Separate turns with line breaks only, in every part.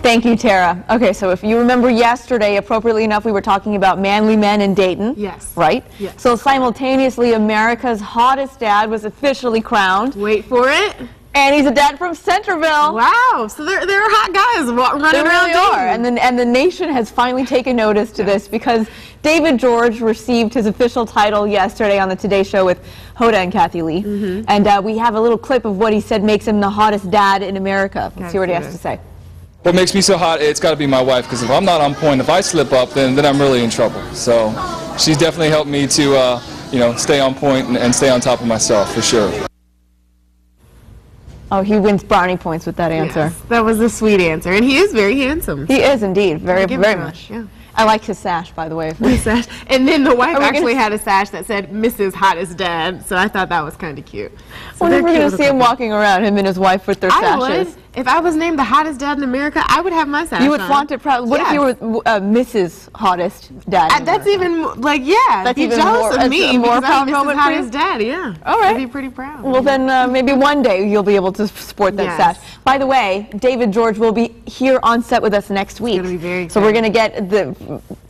Thank you, Tara. Okay, so if you remember yesterday, appropriately enough, we were talking about manly men in Dayton.
Yes.
Right?
Yes.
So simultaneously, America's hottest dad was officially crowned.
Wait for it.
And he's a dad from Centerville.
Wow. So there are hot guys running
They
around
really
Dayton.
are. And the nation has finally taken notice to this because David George received his official title yesterday on the Today Show with Hoda and Kathy Lee. And we have a little clip of what he said makes him the hottest dad in America. Let's see what he has to say.
What makes me so hot, it's got to be my wife, because if I'm not on point, if I slip up, then I'm really in trouble. So she's definitely helped me to, stay on point and stay on top of myself, for sure.
Oh, he wins brownie points with that answer.
Yes, that was a sweet answer. And he is very handsome.
He is indeed, very
very
much.
Yeah.
I like his sash, by the way.
The sash. And then the wife
we
actually
gonna-
had a sash that said Mrs. Hottest Dad, so I thought that was kind of cute. So
I wonder if
they're
we're
cute
going to
little
see him
couple.
walking around, him and his wife with their
I
sashes.
would. If I was named the hottest dad in America, I would have my sash
You would
on.
flaunt it proud. What if you were Mrs. Hottest Dad? in
That's
America?
even, like, yeah.
That's
be
even
jealous
more-
of
that's
me
a more
because
proud
I'm Mrs.
moment for you?
Hottest Dad, yeah.
All right.
I'd be pretty proud.
Well, then maybe one day you'll be able to sport that
Yes.
sash. By the way, David George will be here on set with us next week.
gonna be very
So we're
exciting.
going to get the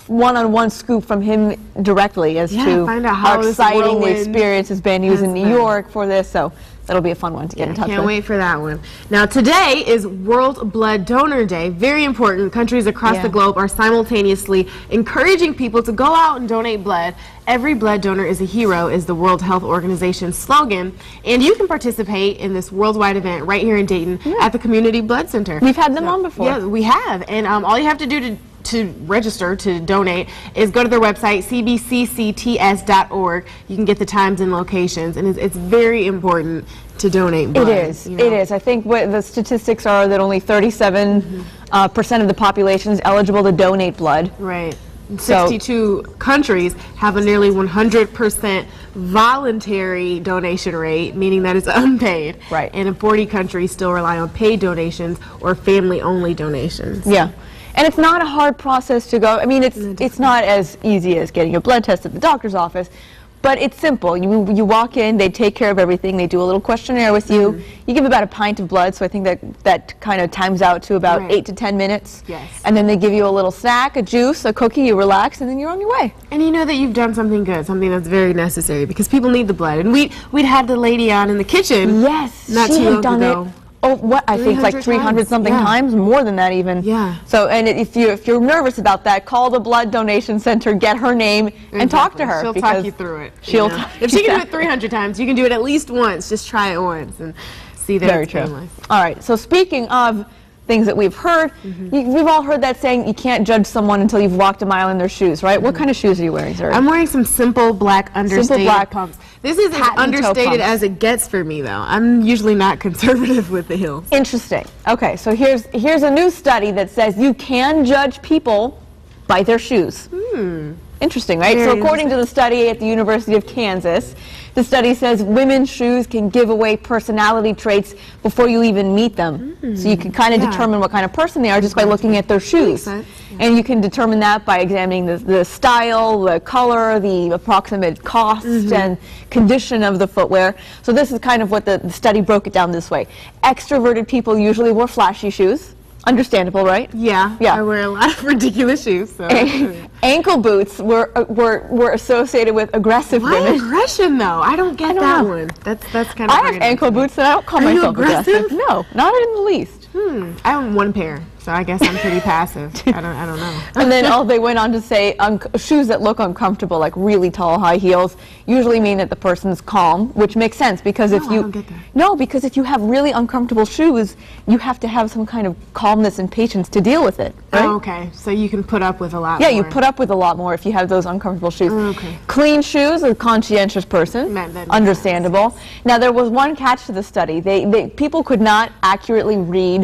one-on-one scoop from him directly as
Yeah,
to
find out
how
how this
exciting the
whirlwind
experience has been. He was in
has
New
been.
York for this, so that'll be a fun one to get in touch
Can't
with.
wait for that one. Now, today is World Blood Donor Day. Very important. Countries across
Yeah.
the globe are simultaneously encouraging people to go out and donate blood. Every blood donor is a hero is the World Health Organization's slogan. And you can participate in this worldwide event right here in Dayton at the Community Blood Center.
We've had them on before.
Yeah, we have. And all you have to do to register to donate is go to their website, cbccts.org. You can get the times and locations, and it's very important to donate blood.
It is.
you know.
It is. I think what the statistics are that only 37% of the population is eligible to donate blood.
Right.
So-
62 countries have a nearly 100% voluntary donation rate, meaning that it's unpaid.
Right.
And 40 countries still rely on paid donations or family-only donations.
Yeah. And it's not a hard process to go. I mean, it's not as easy as getting a blood test at the doctor's office, but it's simple. You walk in, they take care of everything. They do a little questionnaire with you. You give about a pint of blood, so I think that kind of times out to about
Right.
8 to 10 minutes.
Yes.
And then they give you a little snack, a juice, a cookie, you relax, and then you're on your way.
And you know that you've done something good, something that's very necessary, because people need the blood. And we'd had the lady on in the kitchen.
Yes,
Not
she
too
had
long
done
ago.
it. Oh, what? I think like
300
300
times.
something
Yeah.
times, more than that even.
Yeah.
So, and if you're nervous about that, call the blood donation center, get her name, and talk to her.
She'll
because
talk you through it.
She'll.
you know. If she can do it 300 times, you can do it at least once. Just try it once and see that
Very
it's
true.
painless.
All right. So speaking of things that we've heard, we've all heard that saying, you can't judge someone until you've walked a mile in their shoes, right? What kind of shoes are you wearing, sir?
I'm wearing some simple black understated
black
pumps. This is as
patent toe
understated
pumps.
as it gets for me, though. I'm usually not conservative with the heels.
Interesting. Okay, so here's a new study that says you can judge people by their shoes. Interesting, right?
Very
So according to the study at the University of Kansas, the study says women's shoes can give away personality traits before you even meet them. So you can kind of
Yeah.
determine what kind of person they are just by looking at their shoes.
sense.
And you can determine that by examining the style, the color, the approximate cost and condition of the footwear. So this is kind of what the study broke it down this way. Extroverted people usually wore flashy shoes. Understandable, right?
Yeah,
Yeah.
I wear a lot of ridiculous shoes. So.
Ankle boots were associated with aggressive
Why
women.
aggression, though? I don't get
I don't
that
know.
one. That's kind of.
I have ankle boots and I don't call
Are you
myself
aggressive?
No, not in the least.
I own one pair, so I guess I'm pretty passive. I don't know.
And then they went on to say shoes that look uncomfortable, like really tall high heels, usually mean that the person's calm, which makes sense because if
No, I
you
don't get that.
no, because if you have really uncomfortable shoes, you have to have some kind of calmness and patience to deal with it. Right?
Oh, okay, so you can put up with a lot
Yeah,
more.
you put up with a lot more if you have those uncomfortable shoes.
Okay.
Clean shoes, a conscientious person,
That makes
understandable. Now, there was one catch to the study. People could not accurately read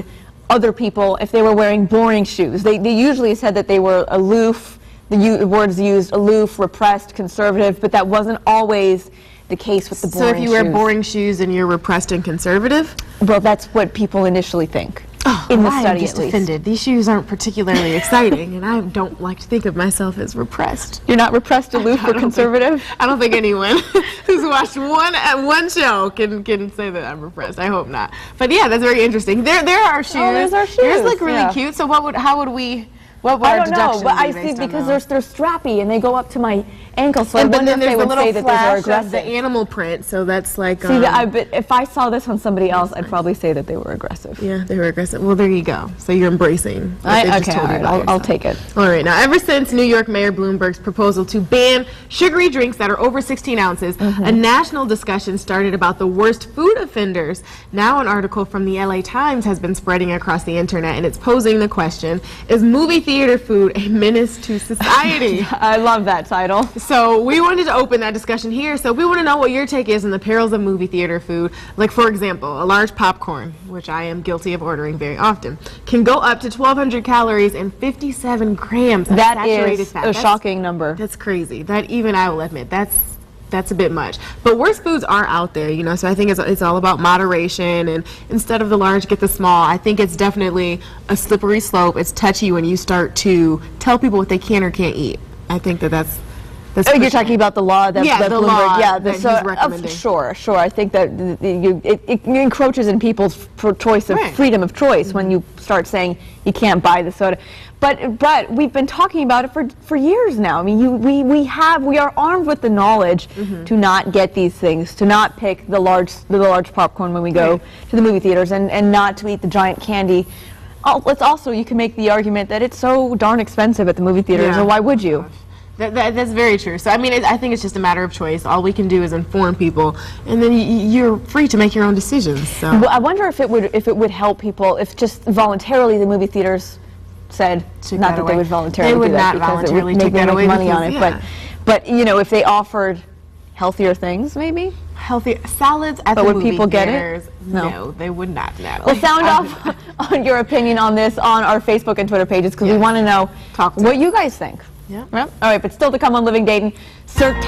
other people if they were wearing boring shoes. They usually said that they were aloof, the words used aloof, repressed, conservative, but that wasn't always the case with the boring
So if you wear
shoes.
boring shoes and you're repressed and conservative?
Well, that's what people initially think. in the
I'm
study
just
at least.
offended. These shoes aren't particularly exciting, and I don't like to think of myself as repressed.
You're not repressed, aloof, or conservative?
I don't think anyone who's watched one show can say that I'm repressed. I hope not. But yeah, that's very interesting. There are shoes.
Oh, there's our shoes.
Yours look really
Yeah.
cute. So what would
I
our
don't know,
deduction
but I
be
see
based on
because
those?
they're strappy and they go up to my ankles, so I
And
wonder
then
if they
there's a
would
little
say that those are
flash of
aggressive.
the animal print, so that's like.
See, but if I saw this on somebody else, I'd probably say that they were aggressive.
Yeah, they were aggressive. Well, there you go. So you're embracing. what they just
Okay, all
told you
right,
about
I'll
yourself.
take it.
All right, now ever since New York Mayor Bloomberg's proposal to ban sugary drinks that are over 16 ounces, a national discussion started about the worst food offenders. Now an article from the LA Times has been spreading across the internet, and it's posing the question, is movie theater food a menace to society?
I love that title.
So we wanted to open that discussion here. So we want to know what your take is on the perils of movie theater food. Like, for example, a large popcorn, which I am guilty of ordering very often, can go up to 1,200 calories and 57 grams of
That
saturated
is
fat.
a shocking number.
That's crazy. That even I will admit, that's a bit much. But worse foods are out there, you know, so I think it's all about moderation, and instead of the large, get the small. I think it's definitely a slippery slope. It's touchy when you start to tell people what they can or can't eat. I think that's
Oh, you're
pushing
talking
it.
about the law that,
Yeah,
that
the
Bloomberg,
law
yeah,
that
so,
he's recommending.
sure. I think that it encroaches in people's choice of
Right.
freedom of choice when you start saying you can't buy the soda. But we've been talking about it for years now. I mean, we are armed with the knowledge to not get these things, to not pick the large popcorn when we go to the movie theaters, and not to eat the giant candy. It's also, you can make the argument that it's so darn expensive at the movie theaters,
Yeah.
so why would you?
That's very true. So, I mean, I think it's just a matter of choice. All we can do is inform people, and then you're free to make your own decisions. So.
Well, I wonder if it would help people if just voluntarily the movie theaters said,
Took
not
that
that
away.
they would voluntarily
They would
do that
not
because it
voluntarily
would
take
make
that
them
away
make money on
because,
it. But you know, if they offered healthier things, maybe.
Healthy salads at
But
the
would
movie
people get it?
theaters,
No.
No, they would not. Natalie.
Well, sound
I
off on your opinion on this on our Facebook and Twitter pages because we
Yes.
want to know
Talk to
what
us.
you guys think.
Yeah.
All right, but still to come on Living Dayton, Sir